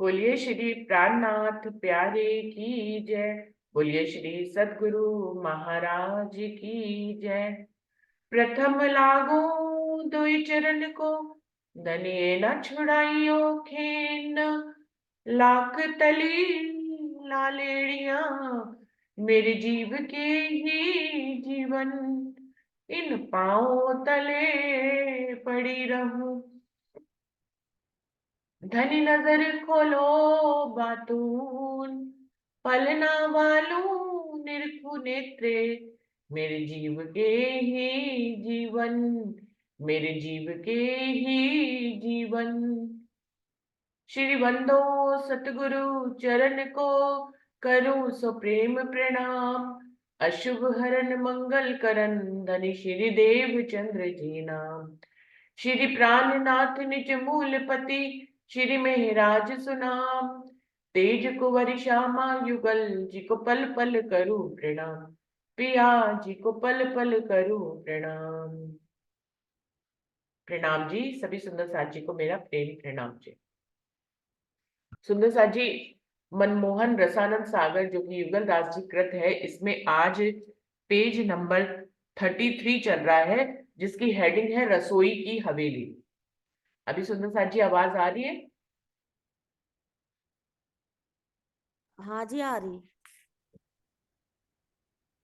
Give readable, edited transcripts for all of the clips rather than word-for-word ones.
बोलिए श्री प्राणनाथ प्यारे की जय। बोलिए श्री सद्गुरु महाराज की जय। प्रथम लागो दुई चरण को, दनिये न छुड़ाइयो खेन। लाख तली लालेड़िया, मेरे जीव के ही जीवन। इन पांव तले पड़ी रहूं। धनी नजर खोलो बातून, पलना वालू निरखु नेत्रे। मेरे जीव के ही जीवन, मेरे जीव के ही जीवन। श्री बंदो सतगुरु चरण को, करूं सो प्रेम प्रणाम। अशुभ हरन मंगल करन, धनी श्री देव चंद्र जी नाम। श्री प्राणनाथ निज मूलपति, श्री मेहराज सुनाम। तेज कुंवर श्यामा युगल, जी को पल पल करूं प्रणाम। पिया जी को पल पल करूं प्रणाम। प्रणाम जी, सभी सुंदर साथ जी को मेरा प्रेम प्रणाम जी। सुंदर साथ जी, मनमोहन रसानंद सागर जो कि युगल दास जी कृत है, इसमें आज पेज नंबर 33 चल रहा है, जिसकी हेडिंग है रसोई की हवेली। अभी सुंदर साथ जी आवाज आ रही है? हाँ जी, आ रही।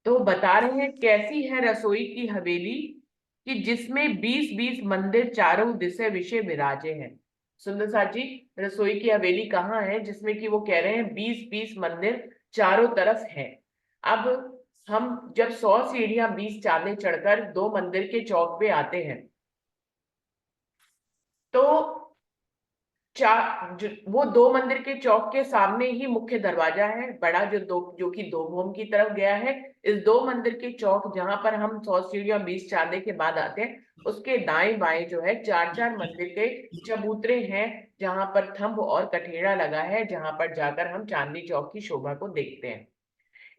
तो बता रहे हैं कैसी है रसोई की हवेली, कि जिसमें 20-20 मंदिर चारों दिशा विषय विराजे हैं। सुंदर साथ जी, रसोई की हवेली कहाँ है जिसमें कि वो कह रहे हैं 20-20 मंदिर चारों तरफ है। अब हम जब 100 सीढ़ियां 20 चाले चढ़कर दो मंदिर के चौक पे आते हैं, तो वो दो मंदिर के चौक के सामने ही मुख्य दरवाजा है बड़ा, जो कि दो भूम की तरफ गया है। इस दो मंदिर के चौक जहां पर हम 100 सीढ़ियां 20 चांदे के बाद आते हैं, उसके दाएं बाएं जो है चार चार मंदिर के चबूतरे हैं, जहां पर थंब और कठेड़ा लगा है, जहां पर जाकर हम चांदनी चौक की शोभा को देखते हैं।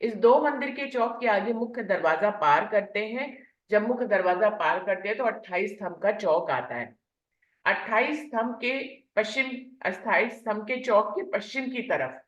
इस दो मंदिर के चौक के आगे मुख्य दरवाजा पार करते हैं। जब मुख्य दरवाजा पार करते हैं तो 28 स्तंभ का चौक आता है। 28 स्तंभ के पश्चिम 28 स्तंभ के चौक के पश्चिम की तरफ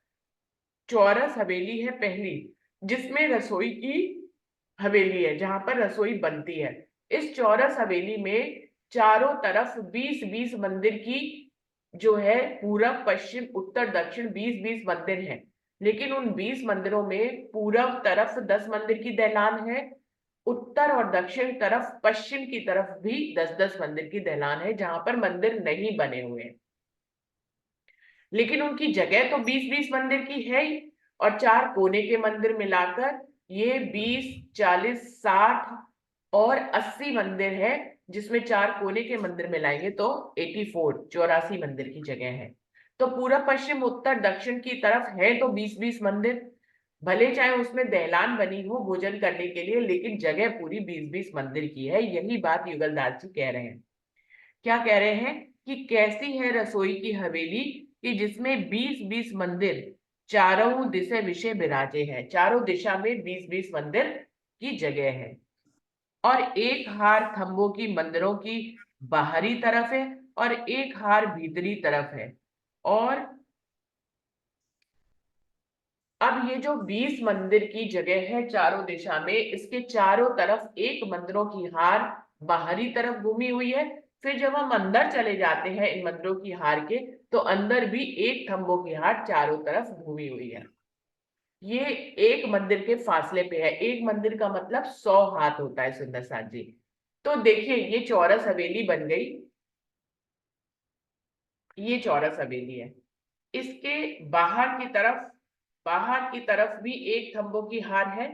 चौरस हवेली है पहली, जिसमें रसोई की हवेली है, जहां पर रसोई बनती है। इस चौरस हवेली में चारों तरफ 20-20 मंदिर की जो है, पूरब पश्चिम उत्तर दक्षिण 20-20 मंदिर हैं। लेकिन उन 20 मंदिरों में पूरब तरफ 10 मंदिर की दहलान है, उत्तर और दक्षिण तरफ पश्चिम की तरफ भी 10-10 मंदिर की दहलान है, जहां पर मंदिर नहीं बने हुए हैं। लेकिन उनकी जगह तो 20-20 मंदिर की है ही, और चार कोने के मंदिर मिलाकर ये 20, 40, 60 और 80 मंदिर है, जिसमें चार कोने के मंदिर मिलाएंगे तो 84 मंदिर की जगह है। तो पूरा पश्चिम उत्तर दक्षिण की तरफ है तो 20-20 मंदिर, भले चाहे उसमें दहलान बनी हो भोजन करने के लिए, लेकिन जगह पूरी 20-20 मंदिर की है। यही बात युगलदास जी कह रहे हैं। क्या कह रहे हैं कि कैसी है रसोई की हवेली, कि जिसमें 20-20 मंदिर चारों दिशा विषय विराजे हैं। चारों दिशा में 20-20 मंदिर की जगह है, और एक हार खंभों की मंदिरों की बाहरी तरफ है और एक हार भीतरी तरफ है। और अब ये जो 20 मंदिर की जगह है चारों दिशा में, इसके चारों तरफ एक मंदिरों की हार बाहरी तरफ घूमी हुई है। फिर जब हम अंदर चले जाते हैं इन मंदिरों की हार के, तो अंदर भी एक खंभों की हार चारों तरफ घूमी हुई है। ये एक मंदिर के फासले पे है। एक मंदिर का मतलब 100 हाथ होता है सुंदर साथ जी। तो देखिए, ये चौरस हवेली बन गई। ये चौरस हवेली है। इसके बाहर की तरफ भी एक खंभों की हार है,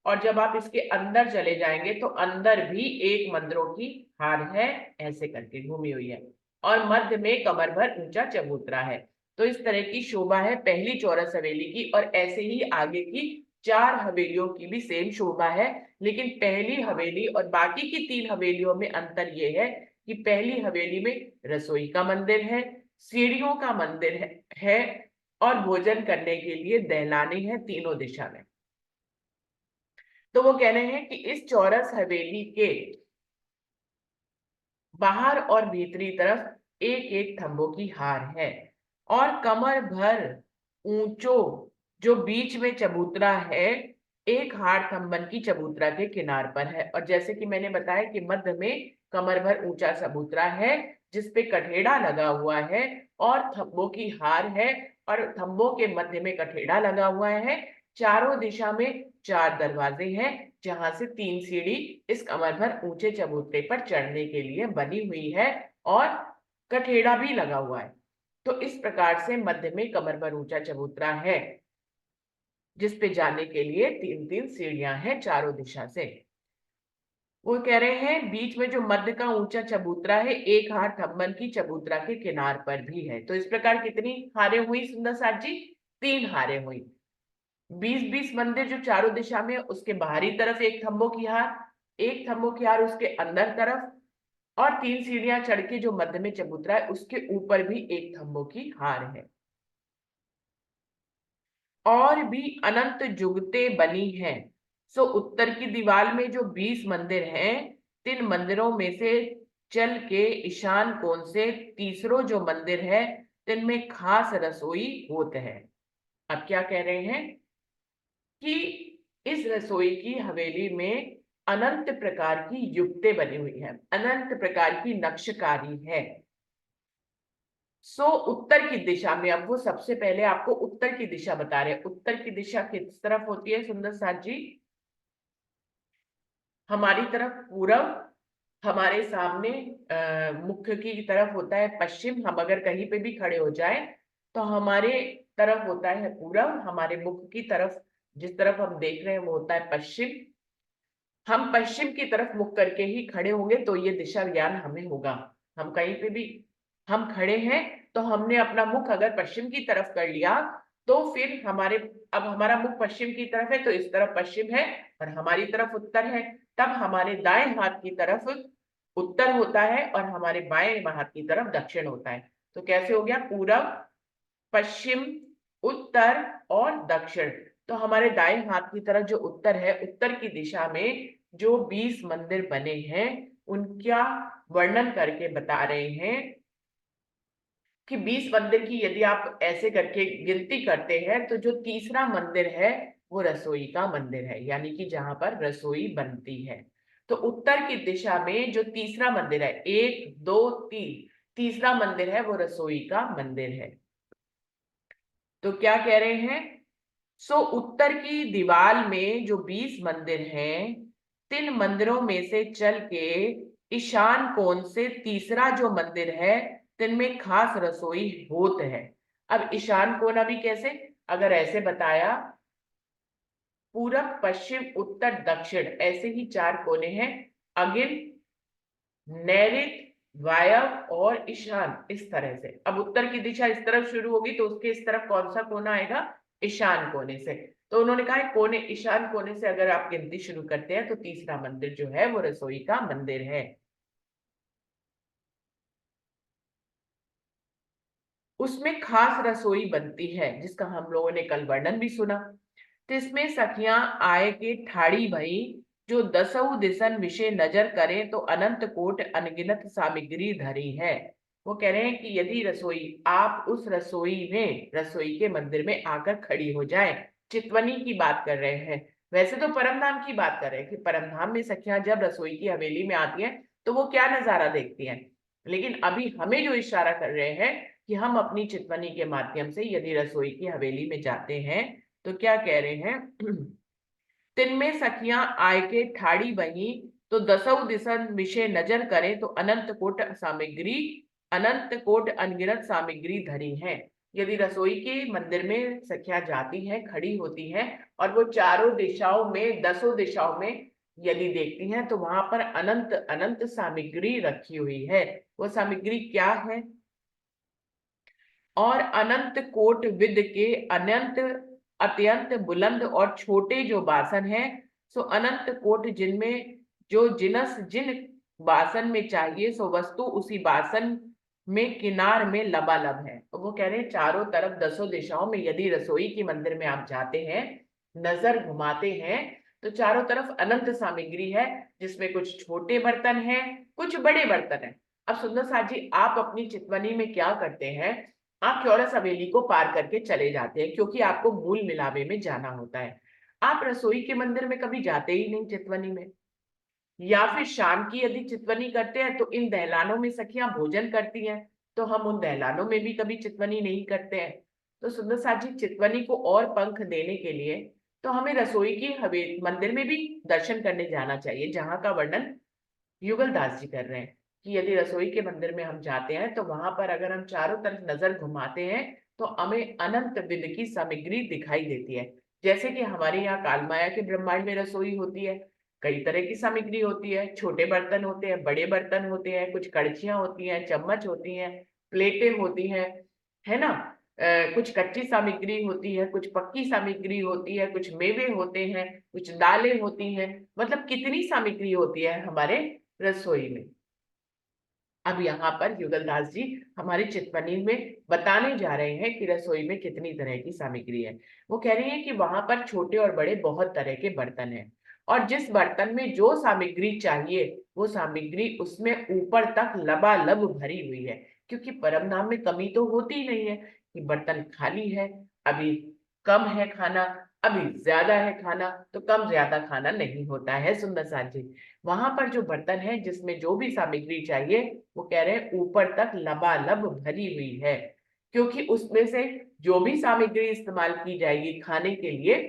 और जब आप इसके अंदर चले जाएंगे तो अंदर भी एक मंदिरों की हार है, ऐसे करके घूमी हुई है। और मध्य में कमर भर ऊंचा चबूतरा है। तो इस तरह की शोभा है पहली चौरस हवेली की, और ऐसे ही आगे की चार हवेलियों की भी सेम शोभा है। लेकिन पहली हवेली और बाकी की तीन हवेलियों में अंतर यह है कि पहली हवेली में रसोई का मंदिर है, सीढ़ियों का मंदिर है और भोजन करने के लिए दहलाने हैं तीनों दिशा में। तो वो कह रहे हैं कि इस चौरस हवेली के बाहर और भीतरी तरफ एक एक थंबों की हार है, और कमर भर ऊंचो जो बीच में चबूतरा है एक हाड़ थंबन की चबूतरा के किनार पर है। और जैसे कि मैंने बताया कि मध्य में कमर भर ऊंचा चबूतरा है जिसपे कठेड़ा लगा हुआ है और थंबों की हार है और थंबों के मध्य में कठेड़ा लगा हुआ है। चारों दिशा में 4 दरवाजे हैं जहां से 3 सीढ़ी इस कमर भर ऊंचे चबूतरे पर चढ़ने के लिए बनी हुई है और कठेड़ा भी लगा हुआ है। तो इस प्रकार से मध्य में कमर भर ऊंचा चबूतरा है जिस पे जाने के लिए 3-3 सीढ़ियां हैं चारों दिशा से। वो कह रहे हैं बीच में जो मध्य का ऊंचा चबूतरा है एक हार थंबन की चबूतरा के किनार पर भी है। तो इस प्रकार कितनी हारें हुई सुंदर साथ जी? 3 हारें हुई। 20-20 मंदिर जो चारों दिशा में, उसके बाहरी तरफ एक थंबों की हार, एक थंबों की हार उसके अंदर तरफ, और 3 सीढ़ियां चढ़ के जो मध्य में चबूतरा है उसके ऊपर भी एक थंबों की हार है। और भी अनंत जुगते बनी हैं। सो उत्तर की दीवार में जो 20 मंदिर हैं, 3 मंदिरों में से चल के ईशान कोण से तीसरो जो मंदिर है तिन में खास रसोई होत है। अब क्या कह रहे हैं कि इस रसोई की हवेली में अनंत प्रकार की युक्तें बनी हुई हैं, अनंत प्रकार की नक्शकारी है। सो उत्तर की दिशा में, अब वो सबसे पहले आपको उत्तर की दिशा बता रहे हैं। उत्तर की दिशा किस तरफ होती है सुंदर साथ जी? हमारी तरफ पूरब, हमारे सामने मुख्य की तरफ होता है पश्चिम। हम अगर कहीं पे भी खड़े हो जाए तो हमारे तरफ होता है पूरब, हमारे मुख की तरफ जिस तरफ हम देख रहे हैं वो होता है पश्चिम। हम पश्चिम की तरफ मुख करके ही खड़े होंगे तो ये दिशा ज्ञान हमें होगा। हम कहीं पे भी हम खड़े हैं तो हमने अपना मुख अगर पश्चिम की तरफ कर लिया तो फिर हमारे, अब हमारा मुख पश्चिम की तरफ है तो इस तरफ पश्चिम है और हमारी तरफ उत्तर है, तब हमारे दाएं हाथ की तरफ उत्तर होता है और हमारे बाएं हाथ की तरफ दक्षिण होता है। तो कैसे हो गया? पूरब, पश्चिम, उत्तर और दक्षिण। तो हमारे दाएं हाथ की तरफ जो उत्तर है, उत्तर की दिशा में जो 20 मंदिर बने हैं उनका वर्णन करके बता रहे हैं कि 20 मंदिर की यदि आप ऐसे करके गिनती करते हैं तो जो तीसरा मंदिर है वो रसोई का मंदिर है, यानी कि जहां पर रसोई बनती है। तो उत्तर की दिशा में जो तीसरा मंदिर है, 1 2 3, तीसरा मंदिर है वो रसोई का मंदिर है। तो क्या कह रहे हैं? सो उत्तर की दीवार में जो 20 मंदिर हैं, 3 मंदिरों में से चल के ईशान कोण से तीसरा जो मंदिर है तिनमें खास रसोई होत है। अब ईशान कोण अभी कैसे? अगर ऐसे बताया, पूरब, पश्चिम, उत्तर, दक्षिण, ऐसे ही 4 कोने हैं। अगिन, नैऋत्य, वायव्य और ईशान, इस तरह से। अब उत्तर की दिशा इस तरफ शुरू होगी तो उसके इस तरफ कौन सा कोना आएगा? ईशान कोने से। तो उन्होंने कहा है कोने, ईशान कोने से अगर आप गिनती शुरू करते हैं तो तीसरा मंदिर जो है वो रसोई का मंदिर है। उसमें खास रसोई बनती है जिसका हम लोगों ने कल वर्णन भी सुना। तो इसमें सखियां आए के ठाड़ी भई जो दसऊ दिसन विषय नजर करें तो अनंत कोट अनगिनत सामग्री धरी है। वो कह रहे हैं कि यदि रसोई, आप उस रसोई में, रसोई के मंदिर में आकर खड़ी हो जाए, चितवनी की बात कर रहे हैं, वैसे तो परमधाम की बात कर रहे हैं कि परमधाम में सखियां जब रसोई की हवेली में आती हैं तो वो क्या नजारा देखती हैं, लेकिन अभी हमें जो इशारा कर रहे हैं कि हम अपनी चितवनी के माध्यम से यदि रसोई की हवेली में जाते हैं तो क्या कह रहे हैं? तिनमें सखियां आय के ठाड़ी बही तो दसऊ दिसन विषय नजर करे तो अनंत कोट सामग्री, अनंत कोट अनगिनत सामग्री धरी है। यदि रसोई के मंदिर में सखियां जाती हैं, खड़ी होती हैं और वो चारों दिशाओं में, 10 दिशाओं में यदि देखती हैं तो वहां पर अनंत अनंत सामग्री रखी हुई है। वो सामग्री क्या है? और अनंत कोट विद के अनंत अत्यंत बुलंद और छोटे जो बासन हैं, सो अनंत कोट जिनमें जो जिनस जिन बासन में चाहिए सो वस्तु उसी बासन में किनार में लबालब है। तो वो कह रहे हैं चारों तरफ 10 दिशाओं में यदि रसोई की मंदिर में आप जाते हैं, नजर घुमाते हैं तो चारों तरफ अनंत सामग्री है जिसमें कुछ छोटे बर्तन हैं, कुछ बड़े बर्तन हैं। अब सुंदर साथ जी, आप अपनी चितवनी में क्या करते हैं? आप चौरस हवेली को पार करके चले जाते हैं क्योंकि आपको मूल मिलावे में जाना होता है। आप रसोई के मंदिर में कभी जाते ही नहीं चितवनी में। या फिर शाम की यदि चितवनी करते हैं तो इन दहलानों में सखियां भोजन करती हैं, तो हम उन दहलानों में भी कभी चितवनी नहीं करते हैं। तो सुंदर साथ जी, चितवनी को और पंख देने के लिए तो हमें रसोई की हवे मंदिर में भी दर्शन करने जाना चाहिए, जहां का वर्णन युगल दास जी कर रहे हैं कि यदि रसोई के मंदिर में हम जाते हैं तो वहां पर अगर हम चारों तरफ नजर घुमाते हैं तो हमें अनंत विध की सामग्री दिखाई देती है। जैसे कि हमारे यहाँ कालमाया के ब्रह्मांड में रसोई होती है, कई तरह की सामग्री होती है, छोटे बर्तन होते हैं, बड़े बर्तन होते हैं, कुछ कड़छियां होती हैं, चम्मच होती हैं, प्लेटें होती हैं, है ना। कुछ कच्ची सामग्री होती है, कुछ पक्की सामग्री होती है, कुछ मेवे होते हैं, कुछ दालें होती हैं, मतलब कितनी सामग्री होती है हमारे रसोई में। अब यहाँ पर युगलदास जी हमारे चितवनी में बताने जा रहे हैं कि रसोई में कितनी तरह की सामग्री है। वो कह रही है कि वहां पर छोटे और बड़े बहुत तरह के बर्तन हैं, और जिस बर्तन में जो सामग्री चाहिए वो सामग्री उसमें ऊपर तक लबालब भरी हुई है, क्योंकि परम धाम में कमी तो होती ही नहीं है कि बर्तन खाली है, अभी कम है खाना, अभी ज्यादा है खाना, तो कम ज्यादा खाना नहीं होता है सुंदर साथ जी। वहां पर जो बर्तन है जिसमें जो भी सामग्री चाहिए वो कह रहे हैं ऊपर तक लबालब भरी हुई है, क्योंकि उसमें से जो भी सामग्री इस्तेमाल की जाएगी खाने के लिए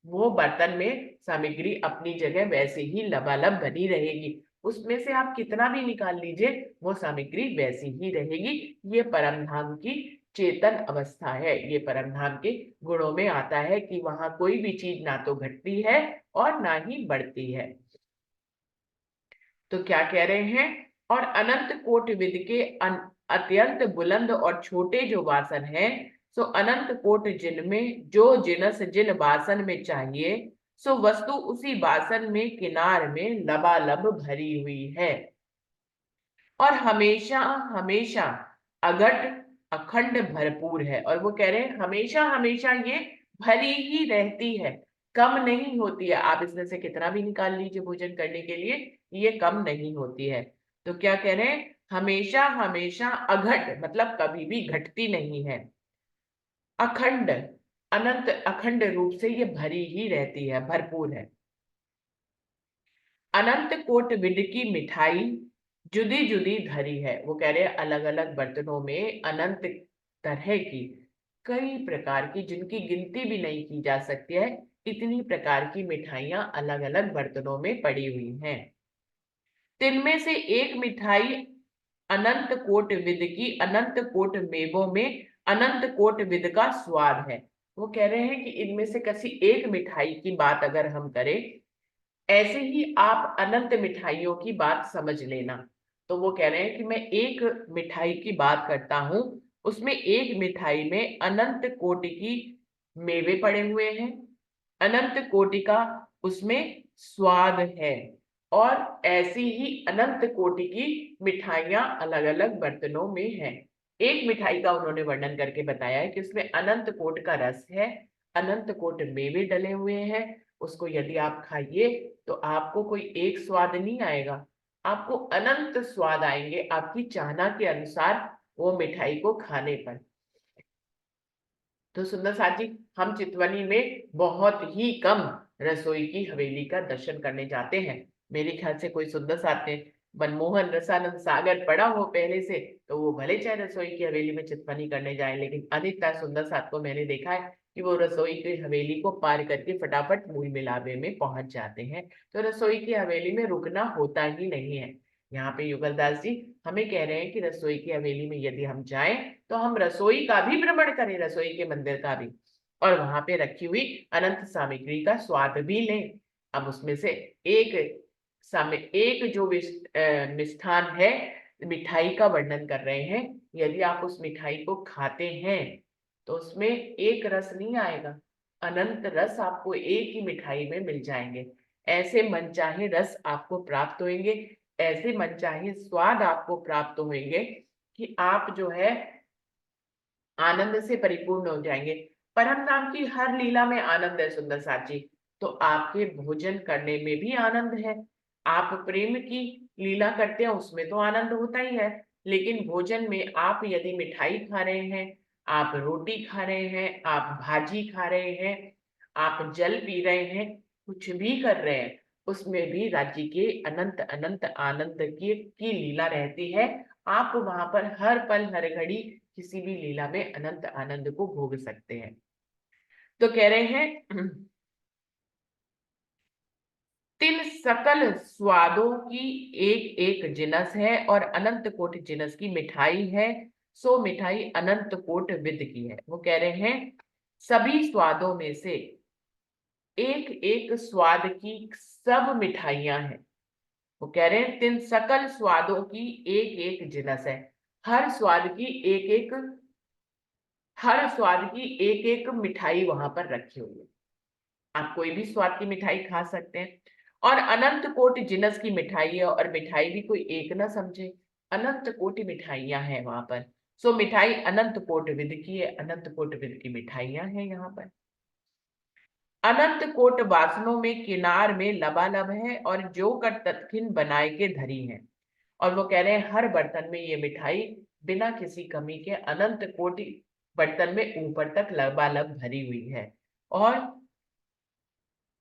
वो बर्तन में सामग्री अपनी जगह वैसे ही लबालब बनी रहेगी। उसमें से आप कितना भी निकाल लीजिए वो सामग्री वैसी ही रहेगी। ये परम धाम की चेतन अवस्था है, ये परम धाम के गुणों में आता है कि वहां कोई भी चीज ना तो घटती है और ना ही बढ़ती है। तो क्या कह रहे हैं, और अनंत कोटि विद के अत्यंत बुलंद और छोटे जो वासन हैं, सो अनंत कोट जिनमें जो जिनस जिन वासन में चाहिए, सो वस्तु उसी वासन में किनार में लबालब भरी हुई है, और हमेशा हमेशा अघट अखंड भरपूर है। और वो कह रहे हैं हमेशा हमेशा ये भरी ही रहती है, कम नहीं होती है। आप इसमें से कितना भी निकाल लीजिए भोजन करने के लिए, ये कम नहीं होती है। तो क्या कह रहे हैं, हमेशा हमेशा अघट मतलब कभी भी घटती नहीं है, अखंड अनंत अखंड रूप से ये भरी ही रहती है, भरपूर है। अनंत कोट विद की मिठाई जुदी जुदी धरी है। वो कह रहे हैं अलग अलग बर्तनों में अनंत तरह की, कई प्रकार की, जिनकी गिनती भी नहीं की जा सकती है, इतनी प्रकार की मिठाइयां अलग अलग बर्तनों में पड़ी हुई हैं। तिनमें से एक मिठाई अनंत कोट विद की, अनंत कोट मेवों में अनंत कोट विद का स्वाद है। वो कह रहे हैं कि इनमें से किसी एक मिठाई की बात अगर हम करें, ऐसे ही आप अनंत मिठाइयों की बात समझ लेना। तो वो कह रहे हैं कि मैं एक मिठाई की बात करता हूं, उसमें एक मिठाई में अनंत कोटि की मेवे पड़े हुए हैं, अनंत कोटि का उसमें स्वाद है, और ऐसी ही अनंत कोटि की मिठाइयां अलग अलग बर्तनों में हैं। एक मिठाई का उन्होंने वर्णन करके बताया है कि उसमें अनंत कोट का रस है, अनंत कोट मेवे डले हुए हैं, उसको यदि आप खाइए तो आपको कोई एक स्वाद नहीं आएगा, आपको अनंत स्वाद आएंगे आपकी चाहना के अनुसार वो मिठाई को खाने पर। तो सुंदर साथ जी, हम चितवनी में बहुत ही कम रसोई की हवेली का दर्शन करने जाते हैं। मेरे ख्याल से कोई सुंदर साथ ने मनमोहन रसानंद सागर पढ़ा हो पहले से, तो वो भले चाहे रसोई की हवेली में चितवनी करने जाए, लेकिन अधिकतर सुंदर साथ को मैंने देखा है कि वो रसोई की हवेली को पार करके फटाफट मूल मिलावे में पहुंच जाते हैं। तो रसोई की हवेली में रुकना होता ही नहीं है। यहाँ पे युगलदास जी हमें कह रहे हैं कि रसोई की हवेली में यदि हम जाएं तो हम रसोई का भी भ्रमण करें, रसोई के मंदिर का भी, और वहां पे रखी हुई अनंत सामग्री का स्वाद भी लें। अब उसमें से एक एक जो मिष्ठान है, मिठाई का वर्णन कर रहे हैं, यदि आप उस मिठाई को खाते हैं तो उसमें एक रस नहीं आएगा, अनंत रस आपको एक ही मिठाई में मिल जाएंगे। ऐसे मनचाहे रस आपको प्राप्त होंगे, ऐसे मनचाहे स्वाद आपको प्राप्त होंगे कि आप जो है आनंद से परिपूर्ण हो जाएंगे। परम धाम की हर लीला में आनंद है सुंदर साथ जी, तो आपके भोजन करने में भी आनंद है। आप प्रेम की लीला करते हैं उसमें तो आनंद होता ही है, लेकिन भोजन में आप यदि मिठाई खा रहे हैं, आप रोटी खा रहे हैं, आप भाजी खा रहे हैं, आप जल पी रहे हैं, कुछ भी कर रहे हैं, उसमें भी राज्य के अनंत अनंत आनंद की लीला रहती है। आप वहां पर हर पल हर घड़ी किसी भी लीला में अनंत आनंद को भोग सकते हैं। तो कह रहे हैं तिल सकल स्वादों की एक एक जिनस है और अनंत कोटि जिनस की मिठाई है, सो मिठाई अनंत कोट विद की है। वो कह रहे हैं सभी स्वादों में से एक एक स्वाद की सब मिठाइयां हैं। वो कह रहे हैं तिन सकल स्वादों की एक एक जिनस है। हर स्वाद की एक एक हर स्वाद की एक एक मिठाई वहां पर रखी हुई है। आप कोई भी स्वाद की मिठाई खा सकते हैं। और अनंत कोटि जिनस की मिठाई है, और मिठाई भी कोई एक ना समझे, अनंत कोटि मिठाइयां हैं वहां पर। सो मिठाई अनंत कोटि विद की है, अनंत कोटि विद की मिठाइयां हैं यहाँ पर। अनंत कोट वासनों में किनार में लबालब है और जो कर तत्किन बनाए के धरी है। और वो कह रहे हैं हर बर्तन में ये मिठाई बिना किसी कमी के अनंत कोटि बर्तन में ऊपर तक लबालब भरी हुई है, और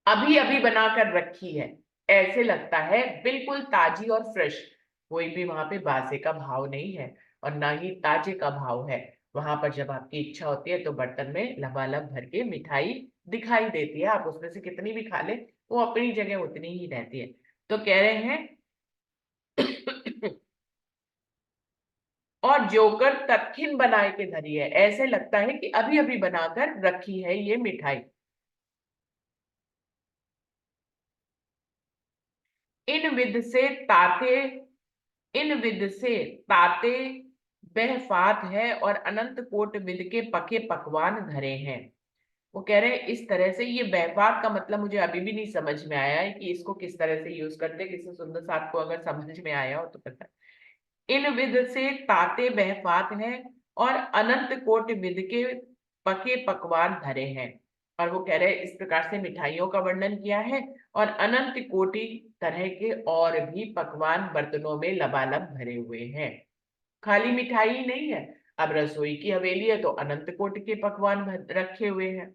अभी अभी बनाकर रखी है। ऐसे लगता है बिल्कुल ताजी और फ्रेश। कोई भी वहां पे बासे का भाव नहीं है और ना ही ताजे का भाव है। वहां पर जब आपकी इच्छा होती है तो बर्तन में लबालब भर के मिठाई दिखाई देती है, आप उसमें से कितनी भी खा ले, वो अपनी जगह उतनी ही रहती है। तो कह रहे हैं और जोकर तत्खिन बनाए के धरी है, ऐसे लगता है कि अभी अभी बनाकर रखी है ये मिठाई। इन विध से ताते इन विद से ताते बहफात है और अनंत कोट विद के पके पकवान धरे हैं। वो कह रहे हैं इस तरह से, ये बहफात का मतलब मुझे अभी भी नहीं समझ में आया है कि इसको किस तरह से यूज करते हैं। किसी सुंदर साथ को अगर समझ में आया हो तो पता। इन विद से ताते बहफात है और अनंत कोट विद के पके पकवान धरे हैं। और वो कह रहे हैं इस प्रकार से मिठाइयों का वर्णन किया है, और अनंत कोटि तरह के और भी पकवान बर्तनों में लबालब भरे हुए हैं। खाली मिठाई ही नहीं है, अब रसोई की हवेली है तो अनंत कोटि के पकवान रखे हुए हैं।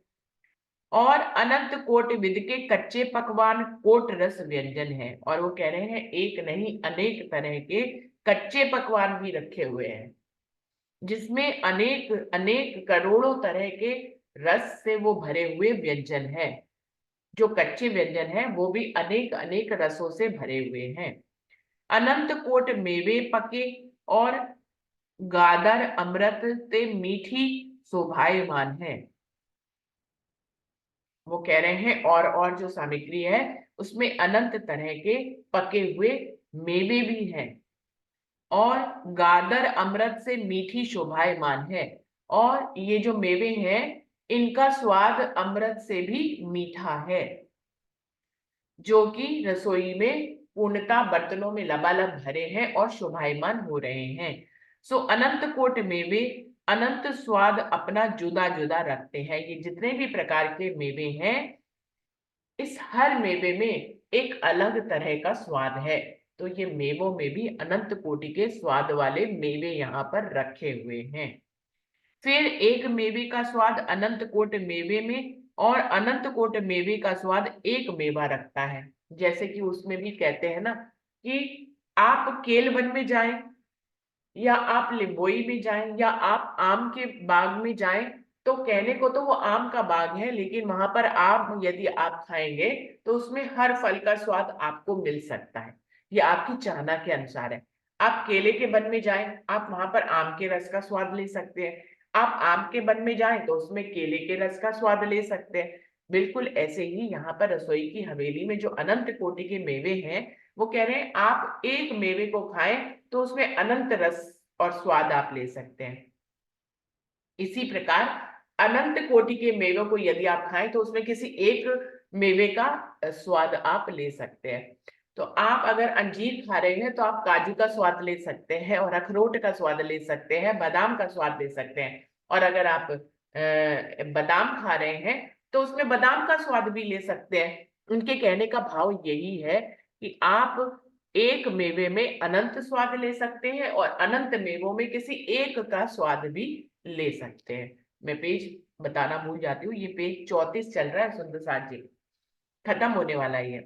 और अनंत कोटि विद के कच्चे पकवान कोट रस व्यंजन है। और वो कह रहे हैं एक नहीं अनेक तरह के कच्चे पकवान भी रखे हुए हैं, जिसमें अनेक अनेक करोड़ों तरह के रस से वो भरे हुए व्यंजन है। जो कच्चे व्यंजन है वो भी अनेक अनेक रसों से भरे हुए हैं। अनंत कोट मेवे पके और गादर अमृत से मीठी शोभायमान है। वो कह रहे हैं और जो सामग्री है उसमें अनंत तरह के पके हुए मेवे भी हैं, और गादर अमृत से मीठी शोभायमान है। और ये जो मेवे हैं इनका स्वाद अमृत से भी मीठा है, जो कि रसोई में पूर्णता बर्तनों में लबालब भरे हैं और शोभायमान हो रहे हैं। सो अनंत कोट मेवे अनंत स्वाद अपना जुदा जुदा रखते हैं। ये जितने भी प्रकार के मेवे हैं, इस हर मेवे में एक अलग तरह का स्वाद है। तो ये मेवों में भी अनंत कोटि के स्वाद वाले मेवे यहाँ पर रखे हुए हैं। फिर एक मेवे का स्वाद अनंत कोट मेवे में, और अनंत कोट मेवे का स्वाद एक मेवा रखता है। जैसे कि उसमें भी कहते हैं ना कि आप केलवन में जाएं, या आप लिंबोई में जाएं, या आप आम के बाग में जाएं, तो कहने को तो वो आम का बाग है, लेकिन वहां पर आम यदि आप खाएंगे तो उसमें हर फल का स्वाद आपको मिल सकता है। ये आपकी चाहना के अनुसार है। आप केले के वन में जाएं, आप वहां पर आम के रस का स्वाद ले सकते हैं। आप आम के वन में जाएं तो उसमें केले के रस का स्वाद ले सकते हैं। बिल्कुल ऐसे ही यहाँ पर रसोई की हवेली में जो अनंत कोटि के मेवे हैं, वो कह रहे हैं आप एक मेवे को खाएं तो उसमें अनंत रस और स्वाद आप ले सकते हैं। इसी प्रकार अनंत कोटि के मेवों को यदि आप खाएं तो उसमें किसी एक मेवे का स्वाद आप ले सकते हैं। तो आप अगर अंजीर खा रहे हैं तो आप काजू का स्वाद ले सकते हैं, और अखरोट का स्वाद ले सकते हैं, बादाम का स्वाद ले सकते हैं। और अगर आप बादाम खा रहे हैं तो उसमें बादाम का स्वाद भी ले सकते हैं। उनके कहने का भाव यही है कि आप एक मेवे में अनंत स्वाद ले सकते हैं और अनंत मेवों में किसी एक का स्वाद भी ले सकते हैं। मैं पेज बताना भूल जाती हूँ, ये पेज 34 चल रहा है सुंदर साथ जी, खत्म होने वाला है ये।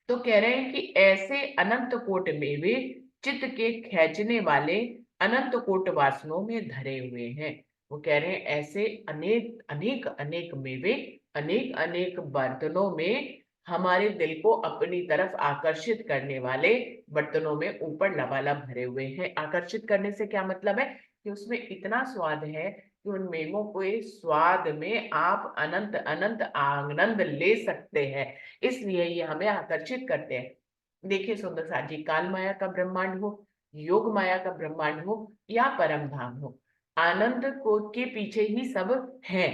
तो कह रहे हैं कि ऐसे अनंत कोट मेवे चित्त के खींचने वाले अनंत कोट वासनों में धरे हुए हैं। वो कह रहे हैं ऐसे अनेक अनेक अनेक मेवे अनेक अनेक बर्तनों में हमारे दिल को अपनी तरफ आकर्षित करने वाले बर्तनों में ऊपर लबालब भरे हुए हैं। आकर्षित करने से क्या मतलब है कि उसमें इतना स्वाद है कि उन मेवों के स्वाद में आप अनंत अनंत आनंद ले सकते हैं, इसलिए ये हमें आकर्षित करते हैं। देखिए सुंदर साथ जी, काल माया का ब्रह्मांड हो, योग माया का ब्रह्मांड हो या परम धाम हो, आनंद को के पीछे ही सब है।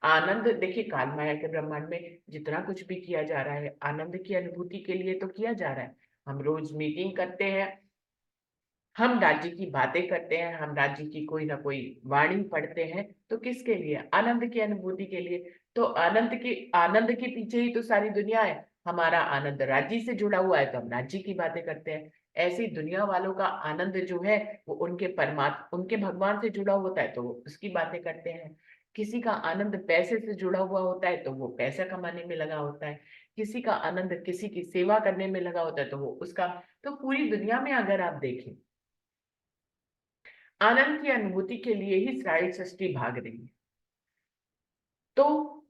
आनंद देखिए, काल माया के ब्रह्मांड में जितना कुछ भी किया जा रहा है आनंद की अनुभूति के लिए तो किया जा रहा है। हम रोज मीटिंग करते हैं, हम राज्य की बातें करते हैं, हम राज्य की कोई ना कोई वाणी पढ़ते हैं, तो किसके लिए? आनंद की अनुभूति के लिए। तो आनंद के पीछे ही तो सारी दुनिया है। हमारा आनंद राज्य से जुड़ा हुआ है तो हम राज्य की बातें करते हैं। ऐसी दुनिया वालों का आनंद जो है वो उनके भगवान से जुड़ा होता है तो वो उसकी बातें करते हैं। किसी का आनंद पैसे से जुड़ा हुआ होता है तो वो पैसा कमाने में लगा होता है। किसी का आनंद किसी की सेवा करने में लगा होता है तो वो उसका। तो पूरी दुनिया में अगर आप देखें, आनंद की अनुभूति के लिए ही सारी सृष्टि भाग रही है। तो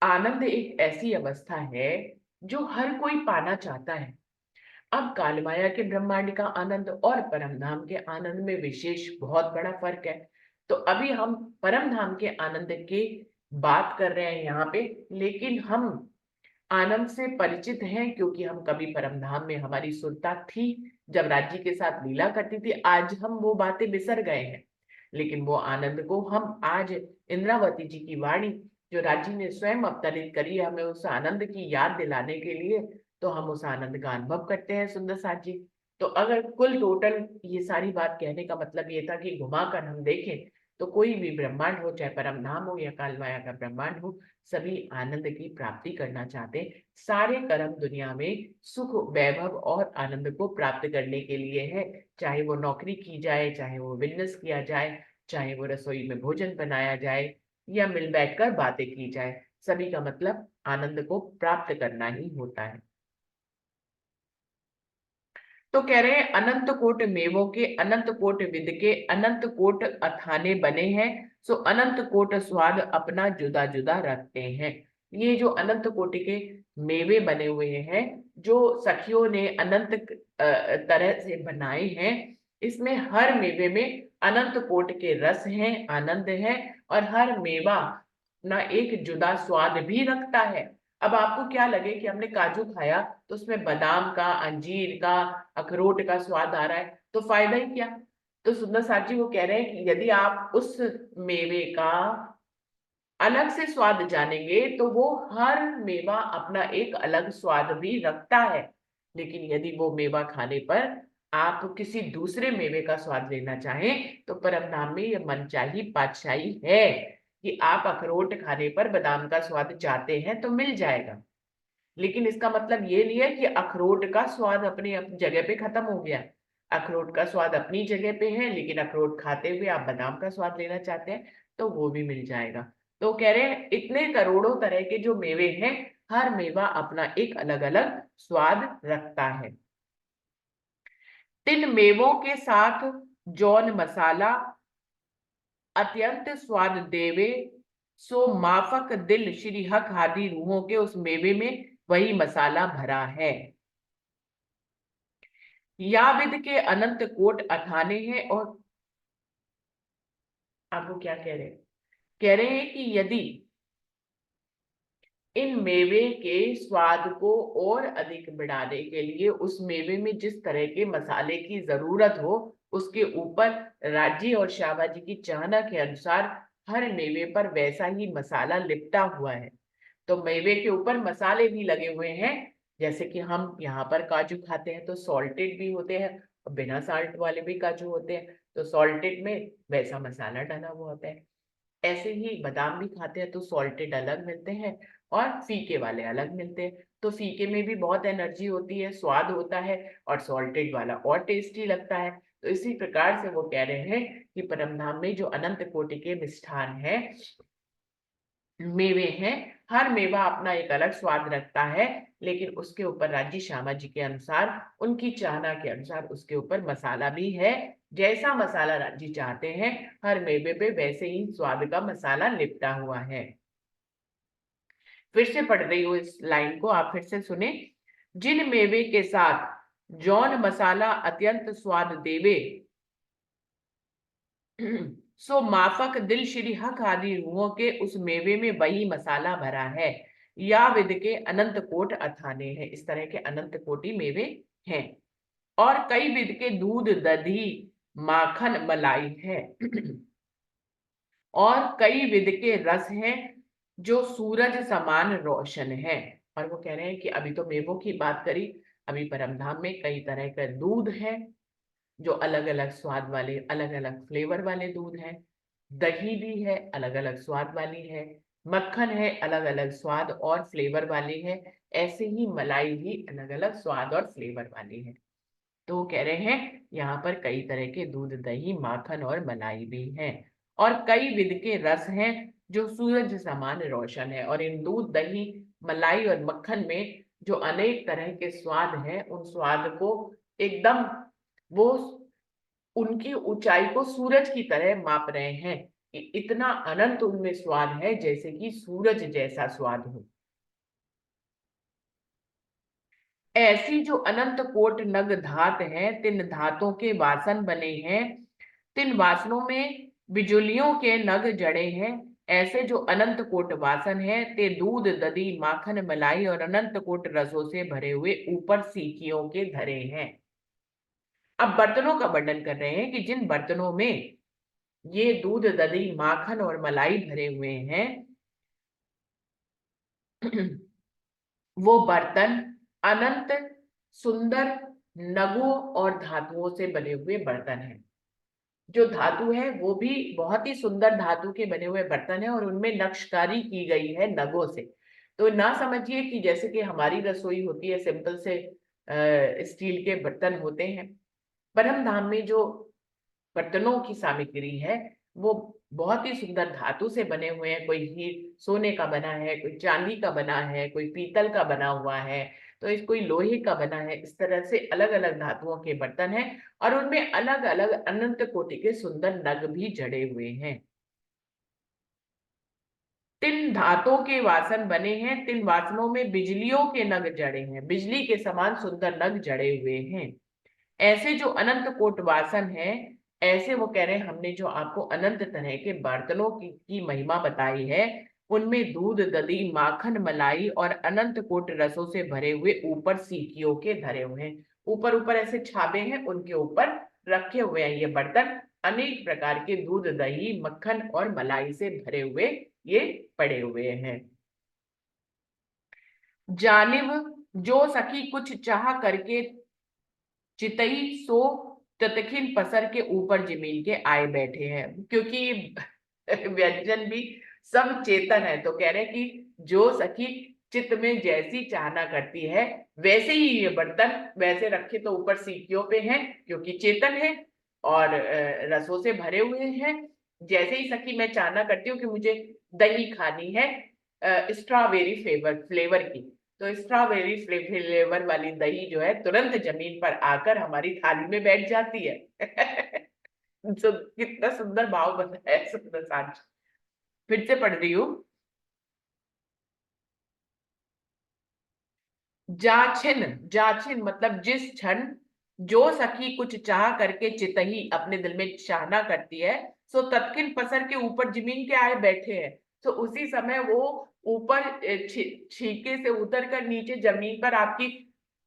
आनंद एक ऐसी अवस्था है जो हर कोई पाना चाहता है। अब कालमाया के ब्रह्मांड का आनंद और परम धाम के आनंद में विशेष बहुत बड़ा फर्क है। तो अभी हम परम धाम के आनंद की बात कर रहे हैं यहाँ पे, लेकिन हम आनंद से परिचित हैं क्योंकि हम कभी परम धाम में हमारी सुरता थी, जब राज्य के साथ लीला करती थी। आज हम वो बातें बिसर गए हैं, लेकिन वो आनंद को हम आज इंद्रावती जी की वाणी जो राज्य ने स्वयं अवतरित करी है हमें उस आनंद की याद दिलाने के लिए, तो हम उस आनंद का अनुभव करते हैं सुंदर साथ जी। तो अगर कुल टोटल ये सारी बात कहने का मतलब ये था कि घुमाकर हम देखें तो कोई भी ब्रह्मांड हो, चाहे परम धाम हो या कालमाया का ब्रह्मांड हो, सभी आनंद की प्राप्ति करना चाहते हैं। सारे कर्म दुनिया में सुख वैभव और आनंद को प्राप्त करने के लिए है। चाहे वो नौकरी की जाए, चाहे वो बिजनेस किया जाए, चाहे वो रसोई में भोजन बनाया जाए या मिल बैठकर बातें की जाए, सभी का मतलब आनंद को प्राप्त करना ही होता है। तो कह रहे हैं अनंत कोट मेवों के अनंत कोट विद के अनंत कोट अथाने बने हैं, सो अनंत कोट स्वाद अपना जुदा जुदा रखते हैं। ये जो अनंत कोटि के मेवे बने हुए हैं जो सखियों ने अनंत तरह से बनाए हैं, इसमें हर मेवे में अनंत कोट के रस हैं, आनंद है, और हर मेवा ना एक जुदा स्वाद भी रखता है। अब आपको क्या लगे कि हमने काजू खाया तो उसमें बादाम का, अंजीर का, अखरोट का स्वाद आ रहा है, तो फायदा ही क्या? तो सुंदर साथ जी वो कह रहे हैं कि यदि आप उस मेवे का अलग से स्वाद जानेंगे तो वो हर मेवा अपना एक अलग स्वाद भी रखता है। लेकिन यदि वो मेवा खाने पर आप किसी दूसरे मेवे का स्वाद लेना चाहें तो परम धाम में ये मनचाही बादशाही है कि आप अखरोट खाने पर बादाम का स्वाद चाहते हैं तो मिल जाएगा। लेकिन इसका मतलब ये नहीं है कि अखरोट का स्वाद अपनी अपनी जगह पे खत्म हो गया। अखरोट का स्वाद अपनी जगह पे है, लेकिन अखरोट खाते हुए आप बादाम का स्वाद लेना चाहते हैं तो वो भी मिल जाएगा। तो कह रहे हैं इतने करोड़ों तरह के जो मेवे हैं, हर मेवा अपना एक अलग अलग स्वाद रखता है। तिन मेवों के साथ जौन मसाला अत्यंत स्वाद देवे, सो माफक दिल श्री हक हादी रूहों के उस मेवे में वही मसाला भरा है। याविद के अनंत कोट अठाने हैं। और आप वो क्या कह रहे हैं? कह रहे हैं कि यदि इन मेवे के स्वाद को और अधिक बढ़ाने के लिए उस मेवे में जिस तरह के मसाले की जरूरत हो, उसके ऊपर राजी और शाबाजी की चाहना के अनुसार हर मेवे पर वैसा ही मसाला लिपटा हुआ है। तो मेवे के ऊपर मसाले भी लगे हुए हैं। जैसे कि हम यहाँ पर काजू खाते हैं तो सॉल्टेड भी होते हैं और बिना साल्ट वाले भी काजू होते हैं, तो सॉल्टेड में वैसा मसाला डाला हुआ होता है। ऐसे ही बादाम भी खाते हैं तो सॉल्टेड अलग मिलते हैं और फीके वाले अलग मिलते हैं। तो फीके में भी बहुत एनर्जी होती है, स्वाद होता है, और सॉल्टेड वाला और टेस्टी लगता है। तो इसी प्रकार से वो कह रहे हैं कि परमधाम में जो अनंत कोटि के मिष्ठान है, मेवे हैं, हर मेवा अपना एक अलग स्वाद रखता है, लेकिन उसके ऊपर राजी श्यामा जी के अनुसार, उनकी चाहना के अनुसार उसके ऊपर मसाला भी है। जैसा मसाला राजी चाहते हैं, हर मेवे पे वैसे ही स्वाद का मसाला लिपटा हुआ है। फिर से पढ़ रही हूँ इस लाइन को, आप फिर से सुने। जिन मेवे के साथ जौन मसाला अत्यंत स्वाद देवे, सो माफक दिल श्री हक आदि रूहों के उस मेवे में वही मसाला भरा है, या विद के अनंत कोट अथाने हैं। इस तरह के अनंत कोटि मेवे हैं। और कई विद के दूध दधी माखन मलाई है। और कई विद के रस हैं जो सूरज समान रोशन है। और वो कह रहे हैं कि अभी तो मेवों की बात करी, अभी परमधाम में कई तरह का दूध है, जो अलग अलग स्वाद वाले, अलग अलग फ्लेवर वाले दूध है। दही भी है, अलग अलग स्वाद वाली है। मक्खन है, अलग अलग स्वाद और फ्लेवर वाली है। ऐसे ही मलाई भी अलग अलग स्वाद और फ्लेवर वाली है। तो वो कह रहे हैं यहाँ पर कई तरह के दूध दही माखन और मलाई भी हैं, और कई विध के रस हैं जो सूरज समान रोशन है। और इन दूध दही मलाई और मक्खन में जो अनेक तरह के स्वाद हैं, उन स्वाद को एकदम वो उनकी ऊंचाई को सूरज की तरह माप रहे हैं कि इतना अनंत उनमें स्वाद है, जैसे कि सूरज जैसा स्वाद हो। ऐसी जो अनंत कोट नग धात हैं, तिन धातों के वासन बने हैं, तिन वासनों में बिजुलियों के नग जड़े हैं। ऐसे जो अनंत कोट वासन है, ते दूध दधी माखन मलाई और अनंत कोट रसों से भरे हुए ऊपर सीकियों के धरे हैं। अब बर्तनों का वर्णन कर रहे हैं कि जिन बर्तनों में ये दूध दधी माखन और मलाई भरे हुए हैं, वो बर्तन अनंत सुंदर नगों और धातुओं से बने हुए बर्तन हैं। जो धातु है वो भी बहुत ही सुंदर धातु के बने हुए बर्तन है, और उनमें नक्शकारी की गई है नगों से। तो ना समझिए कि जैसे कि हमारी रसोई होती है, सिंपल से स्टील के बर्तन होते हैं। परम धाम में जो बर्तनों की सामग्री है, वो बहुत ही सुंदर धातु से बने हुए हैं। कोई ही सोने का बना है, कोई चांदी का बना है, कोई पीतल का बना हुआ है, तो इस कोई लोहे का बना है। इस तरह से अलग अलग धातुओं के बर्तन हैं, और उनमें अलग अलग अनंत कोटि के सुंदर नग भी जड़े हुए हैं। तिन धातों के वासन बने हैं, तिन वासनों में बिजलियों के नग जड़े हैं, बिजली के समान सुंदर नग जड़े हुए हैं। ऐसे जो अनंत कोट वासन है, ऐसे वो कह रहे हैं हमने जो आपको अनंत तरह के बर्तनों की महिमा बताई है, उनमें दूध दधी माखन मलाई और अनंत कोट रसों से भरे हुए ऊपर सीकियों के धरे हुए हैं। ऊपर ऊपर ऐसे छाबे हैं, उनके ऊपर रखे हुए हैं ये बर्तन, अनेक प्रकार के दूध दही मक्खन और मलाई से भरे हुए ये पड़े हुए हैं। जानिब जो सखी कुछ चाह करके चितई सो ततखिन पसर के ऊपर जमीन के आए बैठे हैं। क्योंकि व्यंजन भी सब चेतन है, तो कह रहे हैं कि जो सखी चित्त में जैसी चाहना करती है, वैसे ही ये बर्तन वैसे रखे तो ऊपर सीखियों पे हैं, क्योंकि चेतन है और रसों से भरे हुए हैं। जैसे ही सखी मैं चाहना करती हूँ कि मुझे दही खानी है स्ट्रॉबेरी फ्लेवर की, तो स्ट्रॉबेरी फ्लेवर वाली दही जो है तुरंत जमीन पर आकर हमारी थाली में बैठ जाती है। तो कितना सुंदर भाव बनता है, सुंदर सांच। फिर से पढ़ रही हूँ। जाछिन, जाछिन मतलब जिस क्षण जो सखी कुछ चाह करके चितही अपने दिल में चाहना करती है, सो तत्किन पसर के ऊपर जमीन के आए बैठे हैं। तो उसी समय वो ऊपर छीके से उतर कर नीचे जमीन पर आपकी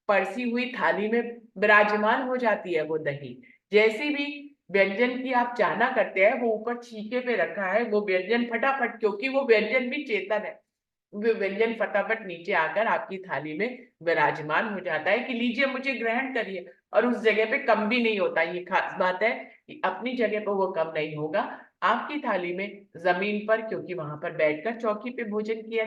परसी हुई थाली में विराजमान हो जाती है वो दही। जैसी भी व्यंजन की आप चाहना करते हैं, वो ऊपर छीके पे रखा है, वो व्यंजन फटाफट, क्योंकि वो व्यंजन भी चेतन है, वो व्यंजन फटाफट नीचे आकर आपकी थाली में विराजमान हो जाता है कि लीजिए मुझे ग्रहण करिए। और उस जगह पे कम भी नहीं होता, ये खास बात है कि अपनी जगह पर वो कम नहीं होगा आपकी थाली में, जमीन पर, क्योंकि वहां पर बैठकर चौकी पे भोजन किया